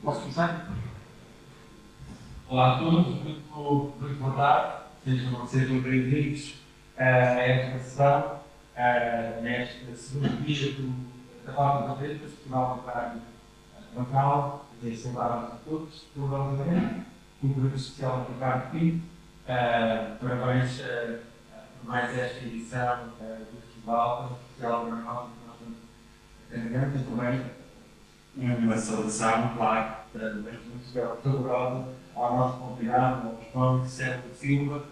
Posso começar? Olá a todos, muito boa tarde. Sejam bem-vindos a esta sessão, nesta segunda dia da Roda da Letra, Festival Literário Local, de saudarmos a todos, provavelmente, um grupo especial do Ricardo Pinto. Parabéns por mais esta edição do Festival Local que nós temos também. Uma saudação, claro, muito calorosa ao nosso convidado, ao João Vicente Silva.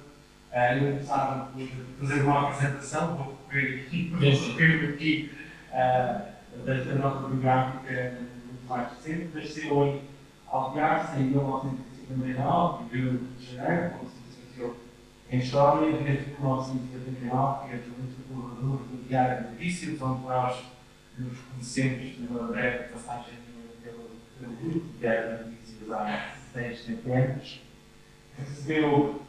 Eu começava por fazer uma apresentação, vou correr aqui da nossa biográfica muito mais recente. Nasceu em Algarve em 1959, viveu no Rio de Janeiro, como se licenciou em História, desde 1979, que é o colaborador do Diário de Notícias, onde nós nos conhecemos numa breve passagem pelo grupo de Diário de Notícias há 7 anos. Recebeu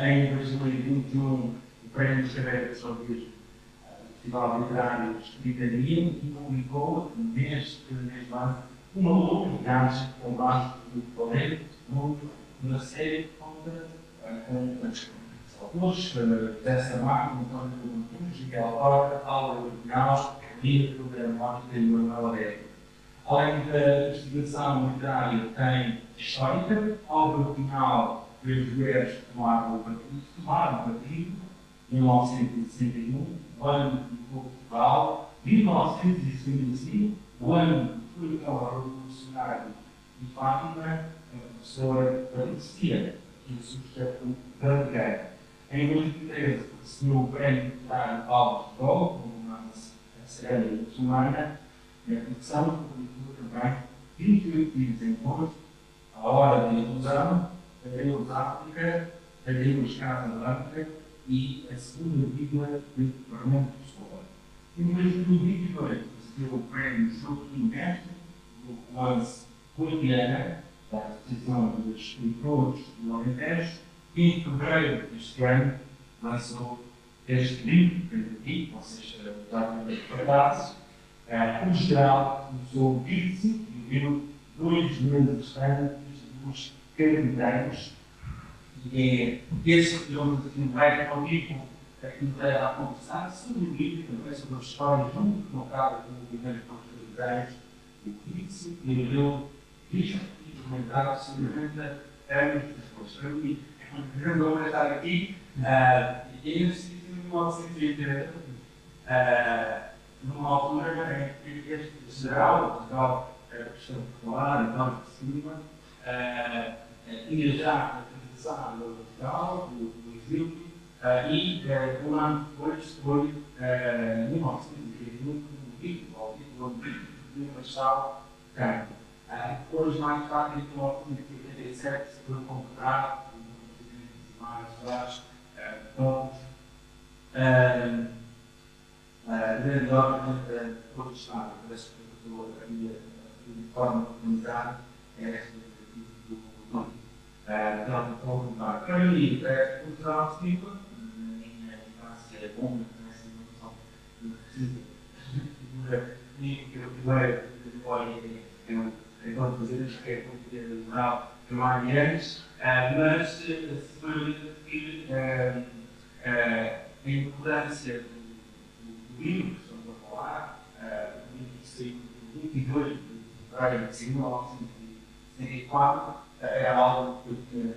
em 2021 o Prémio de Carreira de Jornalismo do Festival Literário de Escritaria e publicou, neste ano, uma longa viagem com base no Valente, numa série de contas com os autores dessa marca, António Antunes, Miguel Horta, Álvaro Original, Via Programática e Manuel Alegre. Além da investigação literária, tem histórica, Álvaro Original fez mulheres que tomaram o partido, em 1961, o ano de Portugal, 1965, o ano do revolucionário de Fátima, a professora Alicia, que o substituto da guerra. Em 2013, recebeu o Prémio Literário Paulo de Gol, com uma série muçulmana, e a produção publicou também 28 livros em curso, A Hora da Ilusão, A Deus África, A Deus Casa Branca e A Segunda Bíblia de Fernando Pessoa. Em 2022, recebeu o Prémio Joaquim Mestre, do romance Cotidiana, da Associação dos Escritores do Alentejo, e em fevereiro deste ano lançou este livro, que vocês já preparados. O geral começou 25 e viu 2 meses antes dos capitães. E esse que vai comigo a conversar sobre o livro, também sobre a história, junto com o cara do movimento dos capitães, e 25 e viu 20 documentários sobre 90 anos depois. Eu vou estar aqui, e esse de 1980, numa altura em que este geral, Cristiano Popular, António de Silva, tinha já utilizado o Portugal, o exílio, e um ano depois foi, em 1981, um livro, ao título de Marechal Cândido. Depois, mais tarde, em 1987, se foi convocado, mais atrás, com grande ordem todo o Estado, parece que de forma organizada esta do para mim, Portugal Silva, na minha infância, bom, nessa evolução figura que eu primeiro enquanto fazer as características do jornal Permanentes, mas se for que a importância do livro que estamos a falar, o livro que saiu em 22 de fevereiro de 1964, é algo que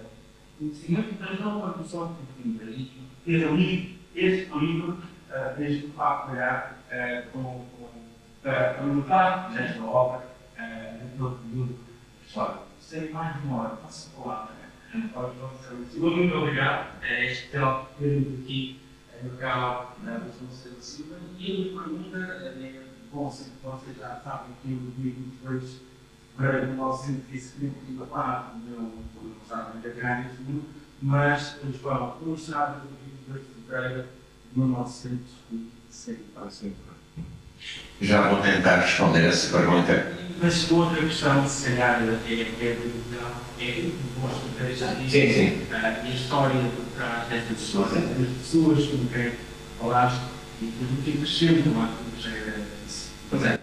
conhecimento, mas não uma noção de livro. E eu li este livro desde o facto de olhar para lutar nesta obra de todo o período histórico. Sem mais demora, faça a palavra. Muito obrigado. Este é o que temos aqui no canal da Fundação Silva. E ele pergunta, bom, se vocês já sabem que o dia 22 de fevereiro de 1954, não sabem da grande futuro, mas João, como sabe, o dia 22 de fevereiro de 1956. Já vou tentar responder essa pergunta. Mas outra questão, se calhar, já disse, a história por trás destas pessoas, as pessoas com quem falaste e por que cresceu, não é? Pois é.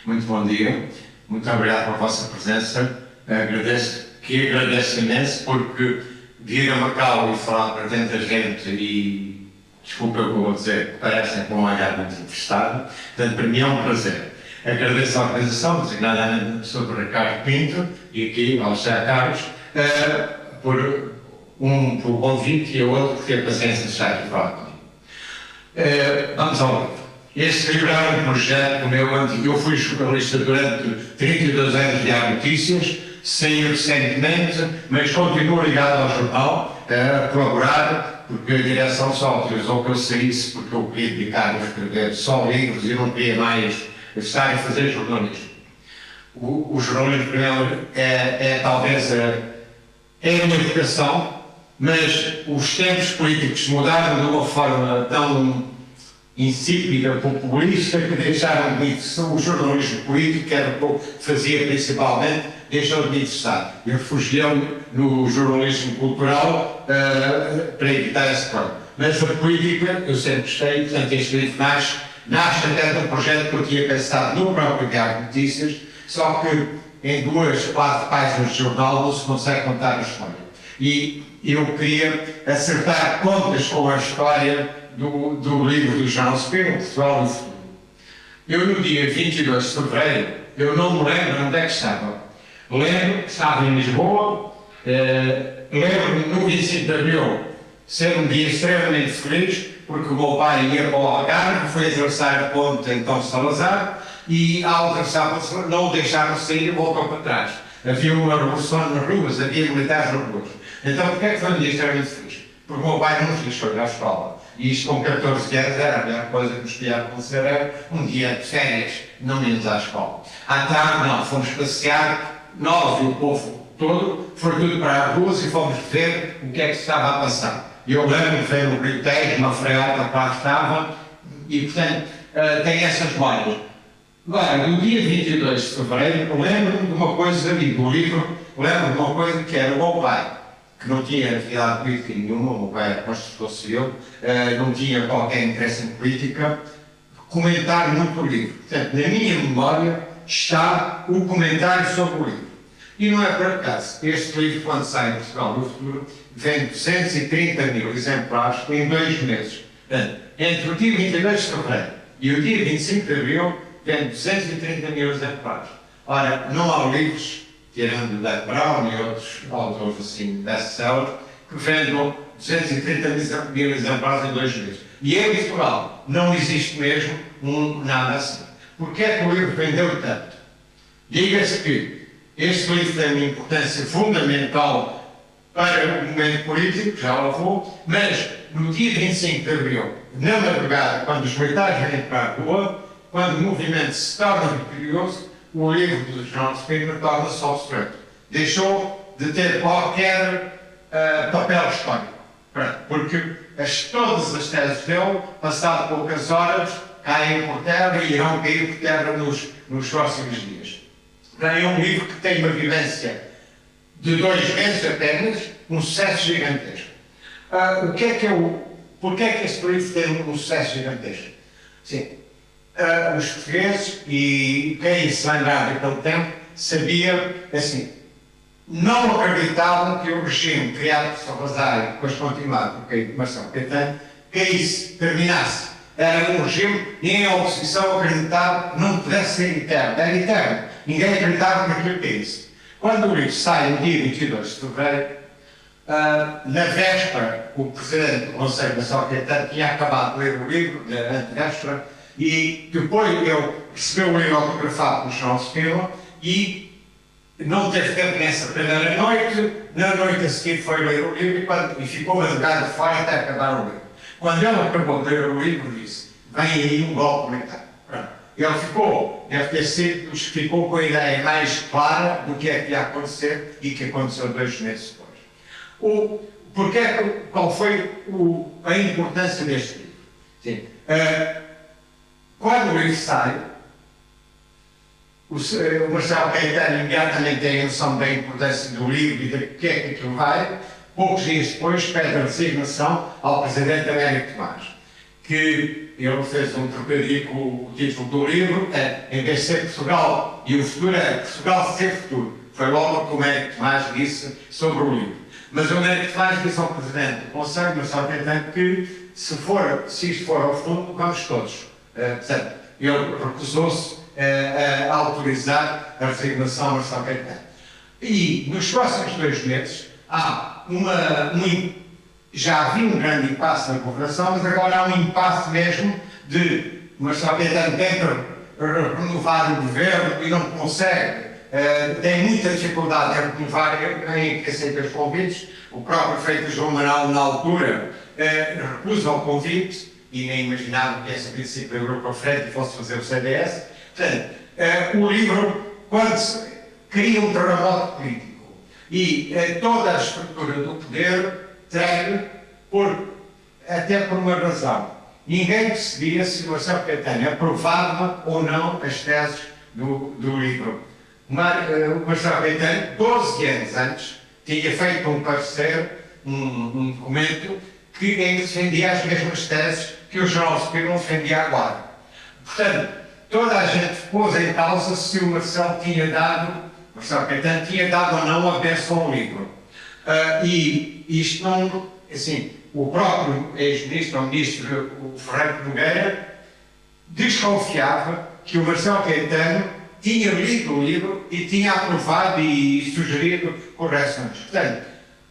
Muito bom dia. muito obrigado pela vossa presença. Agradeço imenso porque vir a Macau e falar para tanta gente e, desculpa o que eu vou dizer, parecem com um olhar muito interessado. Portanto, para mim é um prazer. Agradeço a organização, designadamente sobre Ricardo Pinto e aqui ao José Carlos, por o convite e o outro por ter paciência de estar aqui a falar comigo. Vamos ao livro. Este livro é um projeto meu antigo. Eu fui jornalista durante 32 anos de Diário Notícias, saí recentemente, mas continuo ligado ao jornal, a colaborar, porque a direção só autorizou que eu saísse porque eu queria dedicar-me a escrever só livros e não queria mais estar a fazer jornalismo. O jornalismo, primeiro, talvez uma educação, mas os tempos políticos mudaram de uma forma tão insípida, populista, que deixaram de o jornalismo político, que era o que fazia principalmente, deixou de me interessar. Eu refugiei-me no jornalismo cultural para evitar esse problema. Mas a política, eu sempre gostei, portanto, este livro nasce até de um projeto que eu tinha pensado no próprio Diário de Notícias, só que em 2, 4 páginas de jornal não se consegue contar a história. E eu queria acertar contas com a história do livro do João Spiro, Portugal no Futuro. Eu, no dia 22 de fevereiro, eu não me lembro onde é que estava. Lembro que estava em Lisboa, lembro-me no 25 de abril ser um dia extremamente feliz, porque o meu pai ia para o Algarve, foi atravessar a ponte em Tom Salazar, e ao atravessar a ponte não o deixaram sair e voltou para trás. Havia uma revolução nas ruas, havia militares nas ruas. Então, porquê é que foi um dia extremamente feliz? Porque o meu pai não nos deixou ir à escola. E isto com 14 anos era a melhor coisa que nos podia acontecer, era um dia de férias, não íamos à escola. À tarde, não, fomos passear, nós e o povo todo, foi tudo para as ruas e fomos ver o que é que se estava a passar. E eu lembro de ver o Rio Tejo, uma freata que lá estava, e portanto, tem essas memórias. Agora, no dia 22 de fevereiro, lembro-me de uma coisa ali do livro, lembro-me de uma coisa que era o meu pai, que não tinha atividade política nenhuma, o meu pai era construtor civil, não tinha qualquer interesse em política, comentar muito o livro. Portanto, na minha memória está o comentário sobre o livro. E não é por acaso, este livro, quando sai em Portugal no Futuro, vende 230 mil exemplares em 2 meses. Portanto, entre o dia 22 de fevereiro e o dia 25 de abril, vende 230 mil exemplares. Ora, não há livros, tirando o Dan Brown e outros autores assim, best-sellers, que vendam 230 mil exemplares em 2 meses. E em Portugal não existe mesmo nada assim. Porquê é que o livro vendeu tanto? Diga-se que este livro tem uma importância fundamental para o momento político, já lá vou, mas no dia 25 de abril, na madrugada, quando os militares vêm para a rua, quando o movimento se torna vitorioso, o livro de João Spiro torna-se obsoleto. Deixou de ter qualquer papel histórico. Porque todas as teses dele, passado poucas horas, caem por terra e irão cair por terra nos próximos dias. É um livro que tem uma vivência de 2 meses apenas, um sucesso gigantesco. Porquê é que este livro tem um sucesso gigantesco? Sim. Os portugueses, e quem se lembrava daquele tempo, sabia, assim, não acreditavam que o regime criado por Salazar e depois continuado por Marcelo Caetano, terminasse. Era um regime e em oposição acreditava que não pudesse ser eterno. Era eterno. Ninguém acreditava naquilo que é isso. Quando o livro sai no dia 22 de fevereiro, na véspera, o presidente do Conselho Nacional Caetano tinha acabado de ler o livro, na antevéspera, e depois ele recebeu o livro autografado por João Spiro e não teve tempo nessa primeira noite. Na noite a seguir foi ler o livro e ficou madrugada fora até acabar o livro. Quando ele acabou de ler o livro, disse: vem aí um golpe militar. Ele deve ter sido os que ficou com a ideia mais clara do que é que ia acontecer e que aconteceu 2 meses depois. Qual foi a importância deste livro? Sim. Quando o livro sai, o Marcelo Caetano imediatamente tem a noção da importância do livro e de que é que aquilo vai. Poucos dias depois pede a resignação ao Presidente Américo Tomás. que ele fez um trocadilho com o título do livro, em vez de ser Portugal e o futuro, é Portugal sem futuro. Foi logo o que o Américo Tomás disse sobre o livro. Mas o Américo Tomás disse ao Presidente do Conselho, mas só tentando que, se isto for ao fundo, vamos todos. Portanto, ele recusou-se a autorizar a resignação a Marcelo Caetano. E nos próximos 2 meses há já havia um grande impasse na governação, mas agora há um impasse mesmo de Marcelo Caetano tenta renovar o governo e não consegue. Tem muita dificuldade em renovar, em que aceita os convites. O próprio prefeito João Manuel, na altura, recusa o convite e nem imaginava que esse princípio do grupo à frente fosse fazer o CDS. Portanto, o livro, quando se cria um terremoto político e toda a estrutura do poder tregue até por uma razão. Ninguém percebia se o Marcelo Caetano aprovava ou não as teses do livro. O Marcelo Caetano, 12 anos antes, tinha feito um parecer, um documento, em que defendia as mesmas teses que o João Spínola defendia agora. Portanto, toda a gente pôs em causa se o Marcelo Caetano tinha dado ou não a bênção ao livro. E isto não, assim, o próprio ex-ministro, o ministro o Ferreira Nogueira, desconfiava que o Marcelo Caetano tinha lido o livro e tinha aprovado e sugerido correções. Portanto,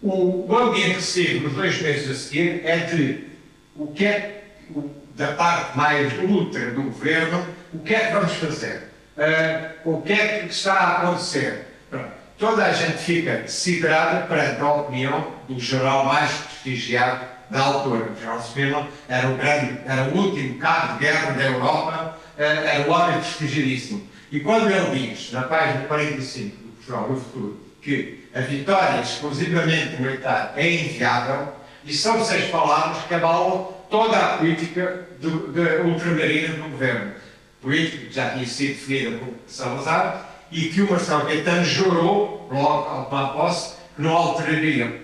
o ambiente que se nos 2 meses a seguir é de o que é, da parte mais ultra do governo, o que é que vamos fazer? O que é que está a acontecer? Toda a gente fica siderada perante a opinião do general mais prestigiado da altura. O general Spínola era o último cabo de guerra da Europa, era o homem prestigiadíssimo. E quando ele diz, na página 45 do Portugal do Futuro, que a vitória exclusivamente militar é inviável, e são 6 palavras que abalam toda a política ultramarina do governo. Política que já tinha sido definida por Salazar e que o Marcelo Caetano jurou, logo ao tomar posse, que não alteraria.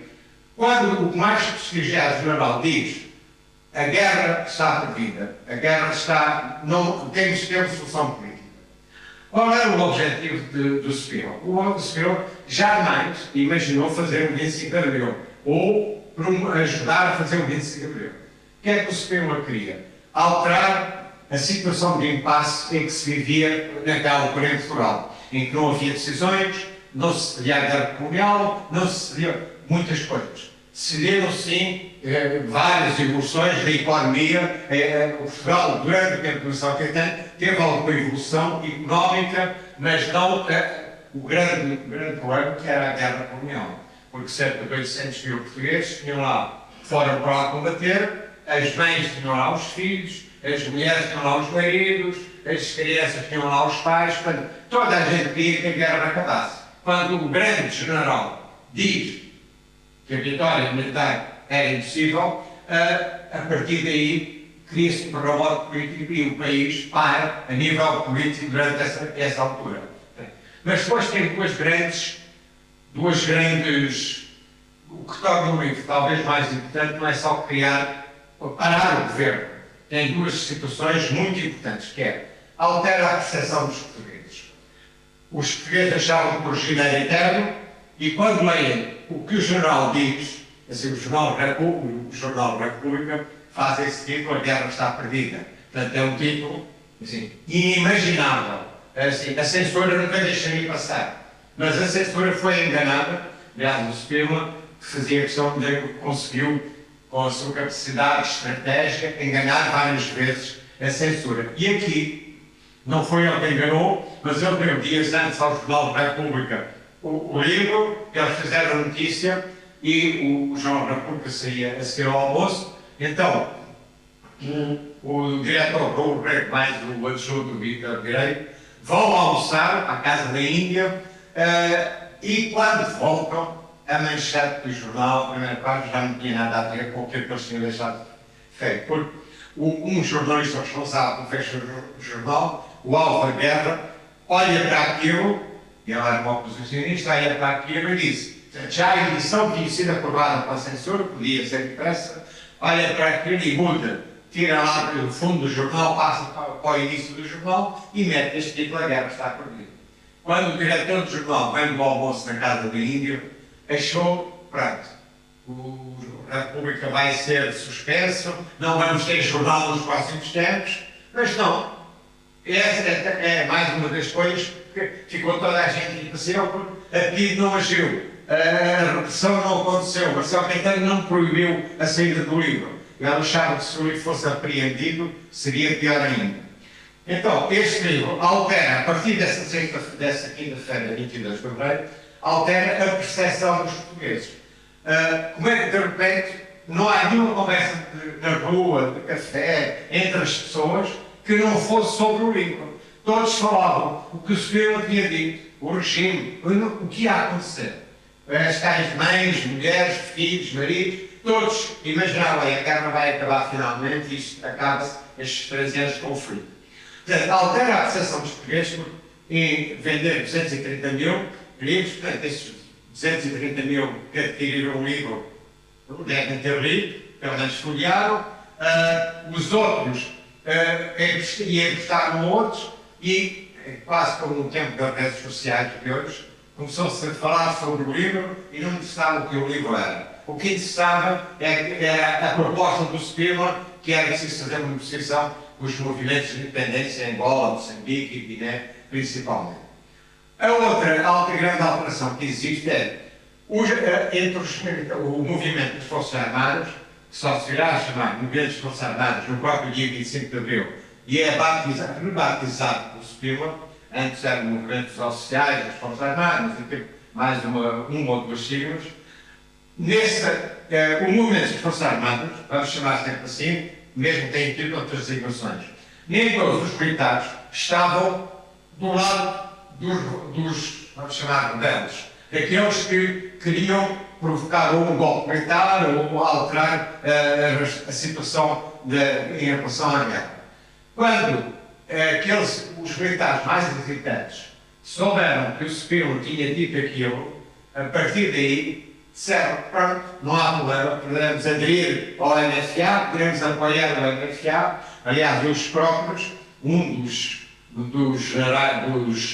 Quando o mais prestigiado general diz a guerra está perdida, a guerra está, não temos que ter solução política. Qual era o objetivo do Spínola? O objetivo do Spínola jamais imaginou fazer um 25 de Abril ou ajudar a fazer um 25 de Abril. O que é que o Spínola queria? Alterar a situação de impasse em que se vivia naquela altura em Portugal, em que não havia decisões, não se cedia a guerra colonial, não se cedia muitas coisas. Cederam, sim, várias evoluções da economia. Portugal, durante o tempo do Marcelo Caetano, teve alguma evolução económica, mas não o grande problema que era a guerra colonial. Porque cerca de 800 mil portugueses tinham lá, foram para lá combater, as mães tinham lá os filhos, as mulheres tinham lá os maridos, as crianças tinham lá os pais, portanto, toda a gente queria que a guerra acabasse. Quando o grande general diz que a vitória militar era impossível, a partir daí cria-se um terremoto político e o país para a nível político durante essa altura. Mas depois tem duas grandes, o que torna o livro talvez mais importante não é só parar o governo. Tem 2 situações muito importantes, que é altera a percepção dos portugueses. Os portugueses achavam que o regime era eterno e quando leem o que o jornal diz, assim, o Jornal da República faz esse título, a guerra está perdida. Portanto, é um título assim, inimaginável. Assim, a censura nunca deixaria passar. Mas a censura foi enganada, aliás, o Spínola fazia questão de que conseguiu, com a sua capacidade estratégica, enganar várias vezes a censura. E aqui, não foi ele que enganou, mas ele deu dias antes ao Jornal da República o livro, eles fizeram notícia e o Jornal da República saía a seguir ao almoço. Então, o diretor do Rego Mais, o adjunto do Vítor Direito, vão almoçar à casa da Índia e quando voltam, a manchete do jornal, a primeira parte, já não tinha nada a ver com aquilo que eles tinham deixado feito. Porque um jornalista responsável pelo fecho do jornal, o Álvaro Guerra, olha para aquilo, e ele era um oposicionista, olha para aquilo e disse: já a edição tinha sido aprovada pela censura, podia ser impressa, olha para aquilo e muda tira lá do fundo do jornal, passa para o início do jornal e mete este título: a guerra está perdida. Quando o diretor do jornal vem do almoço na casa do índio, achou, pronto, a República vai ser suspenso, não vamos ter jornal nos próximos tempos, mas não. Essa é mais uma das coisas que ficou toda a gente impaciente, porque a PIDE não agiu, a repressão não aconteceu, Marcelo Caetano não proibiu a saída do livro. Ele achava que se o livro fosse apreendido, seria pior ainda. Então, este livro altera, a partir dessa quinta-feira, 22 de fevereiro, altera a percepção dos portugueses. Como é que, de repente, não há nenhuma conversa na rua, de café, entre as pessoas, que não fosse sobre o livro. Todos falavam o que o Spínola tinha dito, o regime, o que ia acontecer. As tais mães, mulheres, filhos, maridos, todos imaginavam: a guerra vai acabar finalmente e isto acaba-se, estes 13 anos de conflito. Portanto, altera a percepção dos portugueses em vender 230 mil livros. Portanto, esses 230 mil que adquiriram um livro devem ter lido, pelo menos folhearam. Os outros emprestaram outros e, quase como no tempo das redes sociais de hoje, começou-se a falar sobre o livro e não interessava o que o livro era. O que interessava era a proposta do Spínola, que era preciso fazer uma negociação com os movimentos de independência em Angola, Moçambique e Guiné, principalmente. A outra grande alteração que existe é entre o movimento das Forças Armadas, que só se irá chamar movimento das Forças Armadas no próprio dia 25 de Abril, e é rebatizado pelo Spínola. Antes eram movimentos oficiais das Forças Armadas, e tem mais uma ou duas siglas. O movimento das Forças Armadas, vamos chamar sempre assim, mesmo que tenha tido outras designações, nem todos os militares estavam do lado dos vamos chamar, rebeldes, daqueles que queriam provocar ou um golpe militar ou alterar a situação em relação à guerra. Quando os militares mais irritantes souberam que o Spínola tinha dito aquilo, a partir daí disseram: pronto, não há problema, podemos aderir ao MFA, podemos apoiar o MFA. Aliás, os próprios, um dos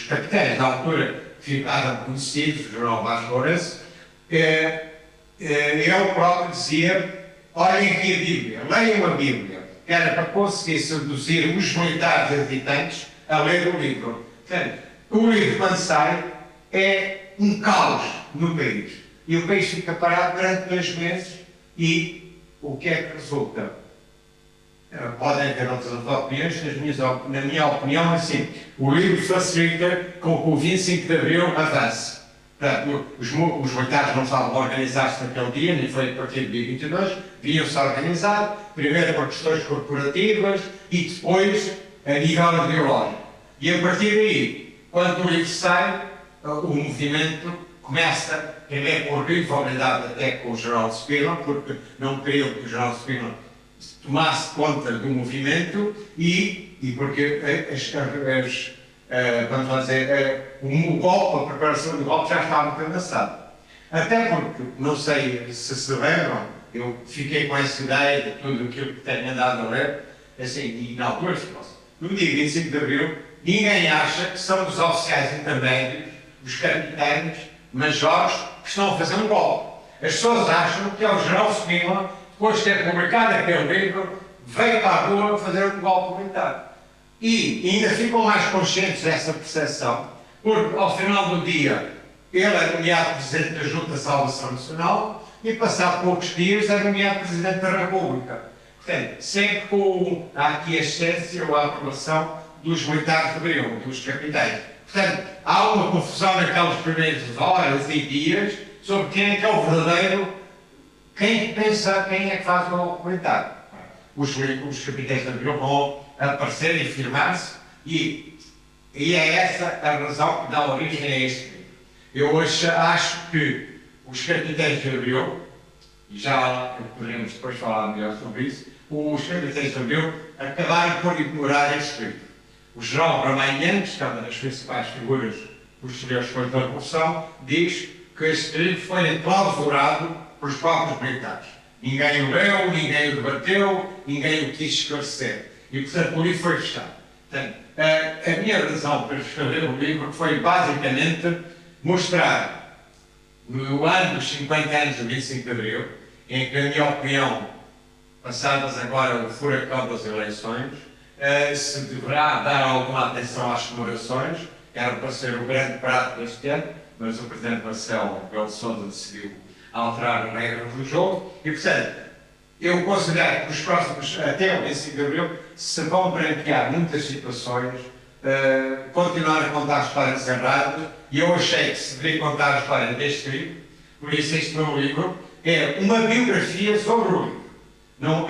capitães da altura que ficaram conhecidos, o general Vaz Lourenço, ele próprio dizia: olhem aqui a Bíblia, leiam a Bíblia, que era para conseguir seduzir os militares hesitantes a ler o livro. Portanto, o livro, quando sai, é um caos no país. E o país fica parado durante 2 meses e o que é que resulta? Podem ter outras opiniões, na minha opinião, assim, o livro facilita com que o 25 de Abril avance. Portanto, os militares não estavam a organizar-se naquele dia, nem foi a partir do dia 22, vinham-se a organizar, primeiro por questões corporativas e depois a nível ideológico. E a partir daí, quando o livro sai, o movimento começa, primeiro por rivalidade até com o general Spínola, porque não queriam que o general Spínola tomasse conta do movimento e porque vamos dizer, o golpe, a preparação do golpe já estava muito avançada. Até porque, não sei se lembram, eu fiquei com essa ideia de tudo aquilo que tenho andado a ler, assim, e na altura, no dia 25 de Abril, ninguém acha que são os oficiais intermédios, os capitães, majores, que estão a fazer um golpe. As pessoas acham que é o general Spínola, depois de ter publicado aquele livro, veio para a rua fazer um golpe militar. E ainda ficam mais conscientes dessa percepção, porque ao final do dia ele é nomeado Presidente da Junta de Salvação Nacional e, passado poucos dias, é nomeado Presidente da República. Portanto, sempre há aqui a essência ou a aprovação dos militares de Abril, dos capitães. Portanto, há uma confusão naquelas primeiras horas e dias sobre quem é que é o verdadeiro, quem pensa, quem é que faz o golpe militar. Os capitães de Abril vão aparecer e firmar-se e é essa a razão que dá origem a este livro. Eu hoje acho que os capitães de Abril, e já poderemos depois falar melhor sobre isso, os capitães de Abril acabaram por ignorar este livro. O general Ramalhantes, que é uma das principais figuras posteriores depois da Revolução, diz que este livro foi enclausurado pelos próprios militares. Ninguém o leu, ninguém o debateu, ninguém o quis esclarecer. E, portanto, o livro foi fechado. Portanto, a minha razão para escrever o livro foi basicamente mostrar, no ano dos 50 anos do 25 de Abril, em que, na minha opinião, passadas agora o furacão das eleições, se deverá dar alguma atenção às comemorações, que era para ser o grande prato deste ano, mas o Presidente Marcelo Rebelo de Sousa decidiu alterar as regras do jogo e, portanto, eu considero que os próximos, até o 25 de Abril, se vão branquear muitas situações, continuar a contar histórias erradas, e eu achei que se deveria contar a história deste livro, por isso este meu livro é uma biografia sobre o livro. Não,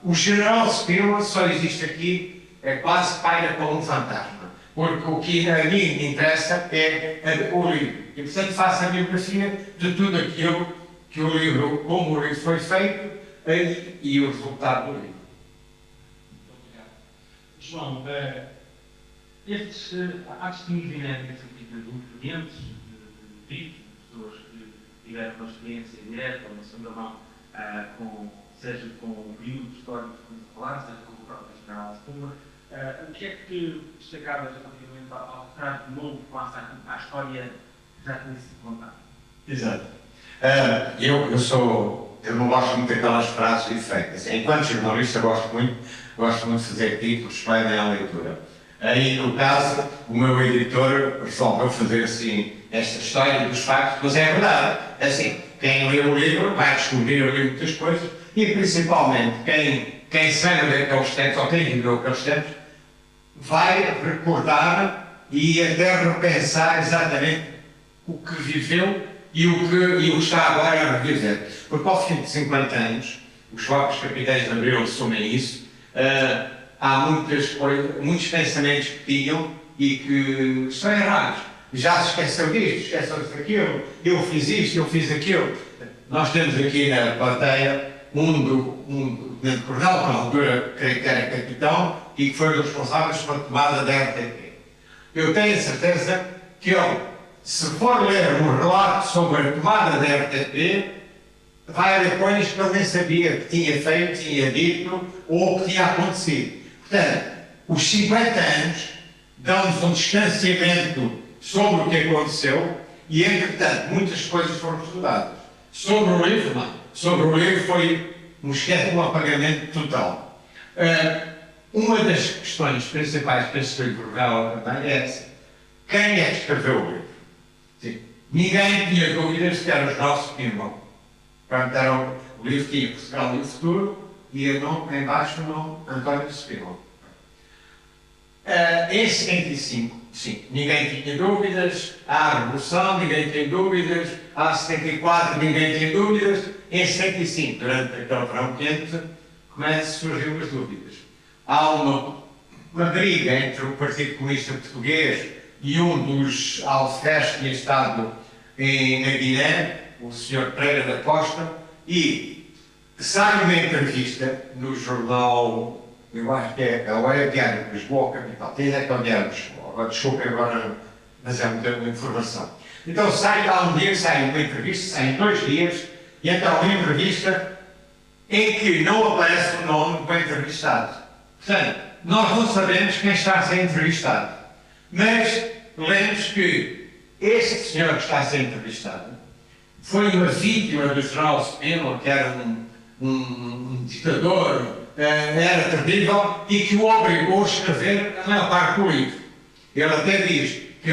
o General Spínola só existe aqui, é quase paira como um fantasma, porque o que a mim me interessa é o livro. E, portanto, faço a biografia de tudo aquilo que o livro, como o livro foi feito, e o resultado do livro. Muito obrigado. João, há testemunhos inéditos aqui de documentos, de vídeos, de pessoas que tiveram uma experiência direta, uma segunda mão, seja com o período histórico que vamos falar, seja com o próprio General Spínola. O que é que destacavas relativamente ao trato de novo face à história que já tinha sido contada? Exato. Eu não gosto muito daquelas frases efeitas. Enquanto jornalista, gosto muito de fazer títulos que levem à leitura. Aí, no caso, o meu editor resolveu fazer assim esta história dos factos, mas é verdade. Assim, quem lê o livro vai descobrir ali muitas coisas e, principalmente, quem se lembra daqueles tempos, ou quem viveu aqueles tempos, vai recordar e até repensar exatamente o que viveu e o que está agora a reviver. Porque ao fim de 50 anos, os próprios capitães de Abril assumem isso, há muitos pensamentos que tinham e que são errados. Já se esqueceu disto, esqueceu-se daquilo, eu fiz isto, eu fiz aquilo. Nós temos aqui na plateia um de Portugal, que na altura creio que era capitão, e que foi um dos responsáveis pela tomada da RTP. Eu tenho a certeza que ele, se for ler um relato sobre a tomada da RTP, vai depois que ele nem sabia que tinha feito, tinha dito ou que tinha acontecido. Portanto, os 50 anos dão-nos um distanciamento sobre o que aconteceu e, entretanto, muitas coisas foram estudadas. Sobre o livro, não. Sobre o livro foi um apagamento total. Uma das questões principais que este livro revela também é essa. Quem é que escreveu o livro? Sim. Ninguém tinha dúvidas que era o General Spínola. Portanto, o livro tinha Portugal e o Futuro e o nome, embaixo, o nome António Spínola. Em 75, sim, ninguém tinha dúvidas. Há a Revolução, ninguém tem dúvidas. Há 74, ninguém tem dúvidas. Em 75, durante aquele verão quente, começam a surgir umas dúvidas. Há uma briga entre o Partido Comunista Português e um dos alferes que tinha estado na Guiné, o Sr. Pereira da Costa, e sai uma entrevista no jornal, eu acho que é Diário de Lisboa, capital. Tem é que é o Diário de Lisboa, desculpem agora, mas é muita informação. Então há um dia, sai uma entrevista, sai em 2 dias, e então uma entrevista em que não aparece o nome do entrevistado. Portanto, nós não sabemos quem está a ser entrevistado, mas lembremos que este senhor que está a ser entrevistado foi uma vítima do General Spínola, que era um ditador, era terrível, e que o obrigou a escrever a maior parte do livro. Ele até diz que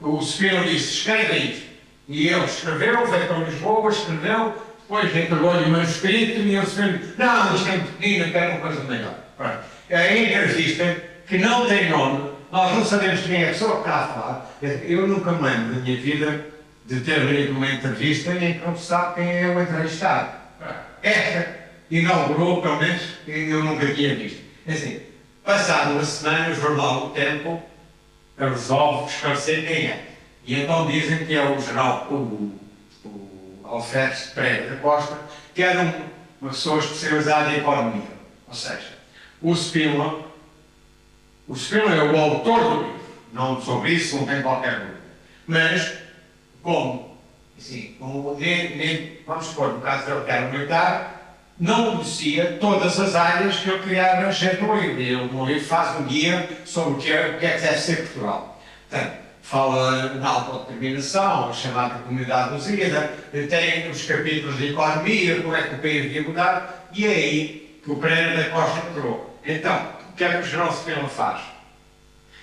o Spínola disse: escreva isto. E ele escreveu, veio para Lisboa, escreveu, depois entregou-lhe o manuscrito e ele disse: não, isto é muito pequeno, quero uma coisa melhor. A entrevista, que não tem nome, nós não sabemos quem é a pessoa que está a falar. Eu nunca me lembro da minha vida de ter lido uma entrevista em que não se sabe quem é o entrevistado. Esta inaugurou, pelo menos, eu nunca tinha visto. Assim, passado uma semana, o jornal O Tempo resolve esclarecer quem é. E então dizem que é o general, o Alferes Pereira da Costa, que era uma pessoa especializada em economia. Ou seja, o Spínola é o autor do livro. Não sobre isso, não tem qualquer dúvida. Mas, como Assim, vamos supor, no caso dele que era militar, não conhecia todas as áreas que eu queria abranger no livro. E o meu livro faz um guia sobre o que é que deve ser Portugal. Portanto, fala na autodeterminação, a chamada comunidade lusida, tem os capítulos de economia, como é que o país devia mudar, e é aí que o Pereira da Costa entrou. Então, o que é que o General Spínola faz?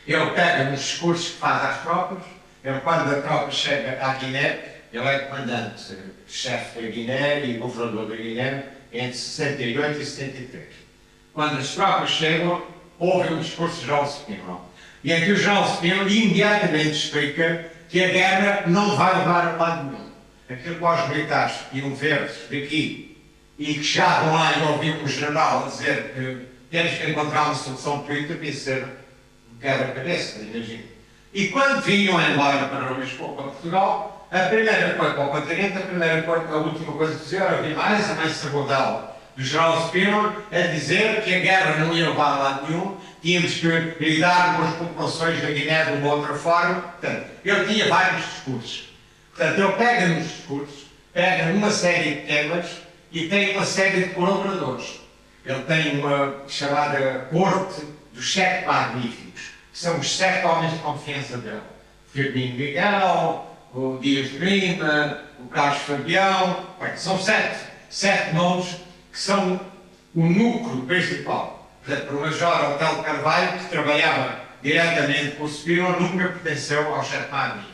Ele pega nos discursos que faz às tropas, ele, quando a tropa chega à Guiné, ele é comandante, chefe da Guiné e governador da Guiné entre 68 e 73. Quando as tropas chegam, houve um discurso de General Spínola. E em que o General Spínola imediatamente explica que a guerra não vai levar a lado nenhum. Aquilo que os militares iam ver daqui e que chegavam lá e ouviam um general a dizer que temos que encontrar uma solução política, devia ser um quebra-cabeça, imagino. E quando vinham embora para Lisboa, para Portugal, a primeira coisa para o continente, a última coisa que diziam, havia mais a mais sabordal do General Spínola a dizer que a guerra não ia levar a lado nenhum, tínhamos que lidar com as populações da Guiné de uma outra forma. Portanto, ele tinha vários discursos. Portanto, ele pega nos discursos, pega numa série de temas e tem uma série de colaboradores. Ele tem uma chamada Corte dos Sete Magníficos, que são os 7 homens de confiança dele. Firmino Miguel, o Dias de Lima, o Carlos Fabião, bem, são sete nomes que são o núcleo principal. Portanto, o Major Otelo Carvalho, que trabalhava diretamente com o Spínola, nunca pertenceu aos 7 Magníficos.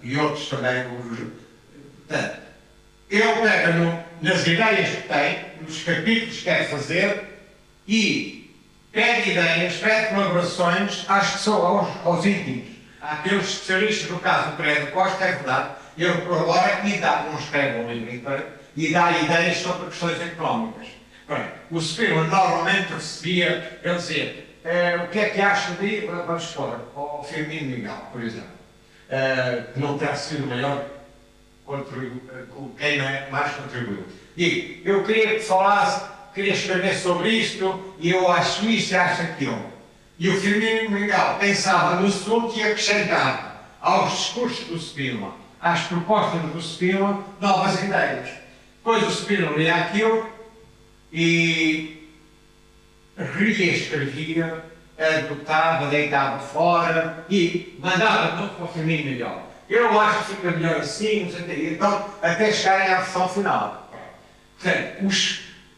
E outros também. Portanto, ele pega nas ideias que tem, nos capítulos que quer fazer e pede ideias, pede colaborações às pessoas, aos íntimos. Àqueles especialistas, no caso do Pereira da Costa, é verdade, ele colabora e dá, não escreve um livro inteiro, e dá ideias sobre questões económicas. Bem, o Spínola normalmente recebia, ele dizia, o que é que acha de, vamos supor, ao Firmino Miguel, por exemplo, que não terá sido o maior quem mais contribuiu. E eu queria que falasse, queria escrever sobre isto, e eu acho isto e acho aquilo. E o Firmino Miguel pensava no assunto e acrescentava aos discursos do Spínola, às propostas do Spínola, novas ideias. Depois o Spínola lia aquilo e reescrevia, adotava, deitava fora e mandava de novo para o Firmino Miguel. Eu acho que fica melhor assim, não sei o quê. Então, até chegarem à versão final. Portanto,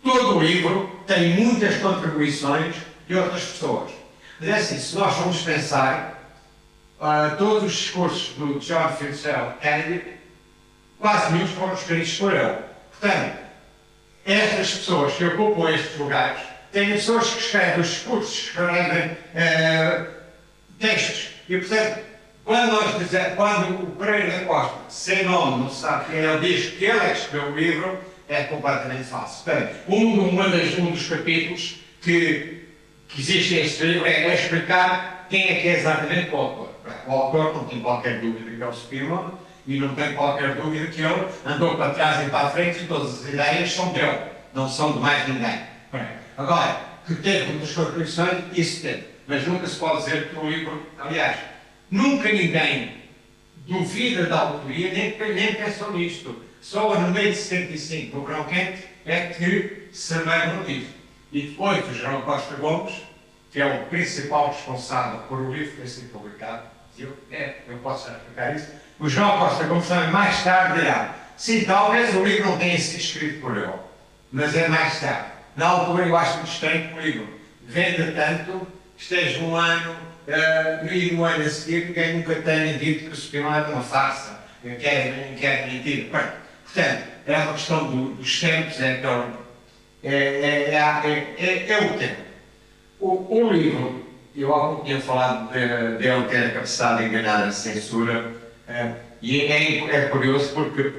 todo o livro tem muitas contribuições de outras pessoas. Mas é assim, se nós vamos pensar, todos os discursos do John Fitzgerald Kennedy, quase nenhum foram escritos por ele. Portanto, estas pessoas que ocupam estes lugares, têm pessoas que escrevem os discursos, escrevem textos. E, portanto, quando o Pereira da Costa, sem nome, não sabe quem ele diz que ele é que escreveu o livro, é completamente falso. Portanto, um dos capítulos que existe neste livro é explicar quem é que é exatamente o autor. O autor não tem qualquer dúvida que é o Spínola e não tem qualquer dúvida que ele andou para trás e para a frente e todas as ideias são dele, não são de mais ninguém. Agora, que teve muitas contribuições, isso teve. Mas nunca se pode dizer que o livro, aliás, nunca ninguém duvida da autoria, nem pensou nisto. Só no meio de 75, no Verão Quente, é que se lembram disso. E depois o João Costa Gomes, que é o principal responsável por o livro ter sido publicado, eu posso explicar isso, o João Costa Gomes também mais tarde dirá, sim, talvez o livro não tenha sido escrito por ele, mas é mais tarde. Na altura eu acho muito estranho que o livro venda tanto, esteja um ano, e no ano a seguir ninguém nunca tenha dito que o Spínola era uma farsa, que é mentira. Portanto, é uma questão dos tempos, é o tempo. O livro, eu há pouco tinha falado dele ter a capacidade de enganar a censura, e é curioso porque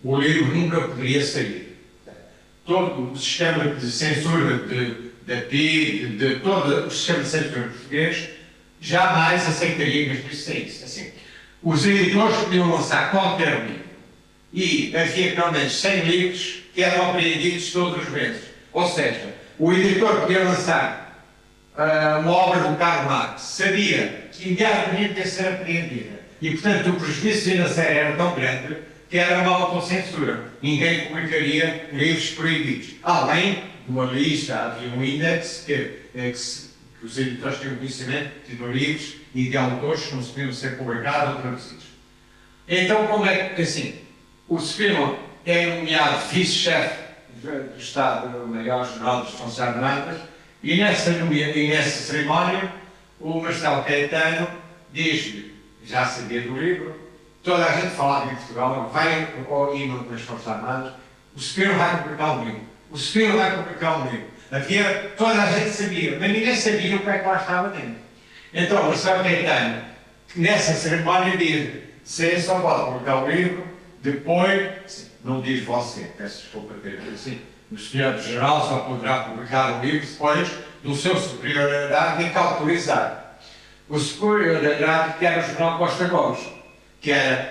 o livro nunca poderia sair. Todo o sistema de censura da PI, de todo o sistema de censura português, jamais aceitaria que isto saísse. Assim, os editores podiam lançar qualquer livro e havia pelo menos 100 livros que eram apreendidos todos os meses. Ou seja, o editor podia lançar uma obra do Karl Marx, sabia que imediatamente ia ser apreendida. E, portanto, o prejuízo financeiro era tão grande que era uma autocensura. Ninguém publicaria livros proibidos. Além de uma lista, havia um índice que os editores tinham conhecimento de livros e de autores que não se podiam ser publicados ou traduzidos. Então, como é que, assim, o Spínola é nomeado vice-chefe do Estado-Maior-General das Forças Armadas e nessa cerimónia o Marcelo Caetano diz-lhe, já sabia do livro, toda a gente falava em Portugal, vai ao hino das Forças Armadas, o Spínola vai publicar um livro, o Spínola vai publicar um livro. Toda a gente sabia, mas ninguém sabia o que é que lá estava dentro. Então o Marcelo Caetano, nessa cerimónia, diz: você só pode publicar o livro depois, não diz você, peço desculpa ter dito assim, o senhor-geral só poderá publicar o livro depois do seu superior da idade que autorizar. O superior da idade, que era o general Costa Gomes, que era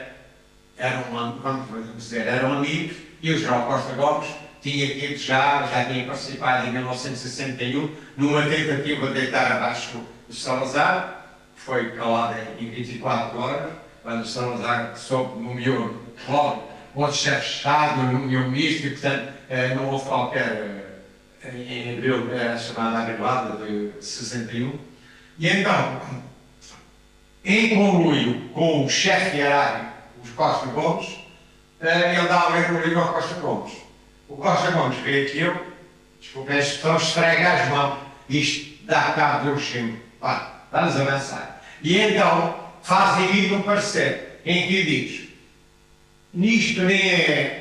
um amigo, e o general Costa Gomes já tinha participado em 1961 numa tentativa de deitar abaixo o Salazar, que foi calada em 24 horas, quando o Salazar nomeou logo outro chefe de Estado, nomeou ministro, e portanto não houve qualquer, em abril, a chamada Arreglada de 61. E então, em conluio com o chefe hierárquico, os Costa Gomes, ele dá a ler o livro ao Costa Gomes. O Costa Gomes vê aquilo, desculpa a expressão, esfrega as mãos, isto dá cabo do regime. Vamos avançar. E então faz aí um parecer em que diz: nisto nem é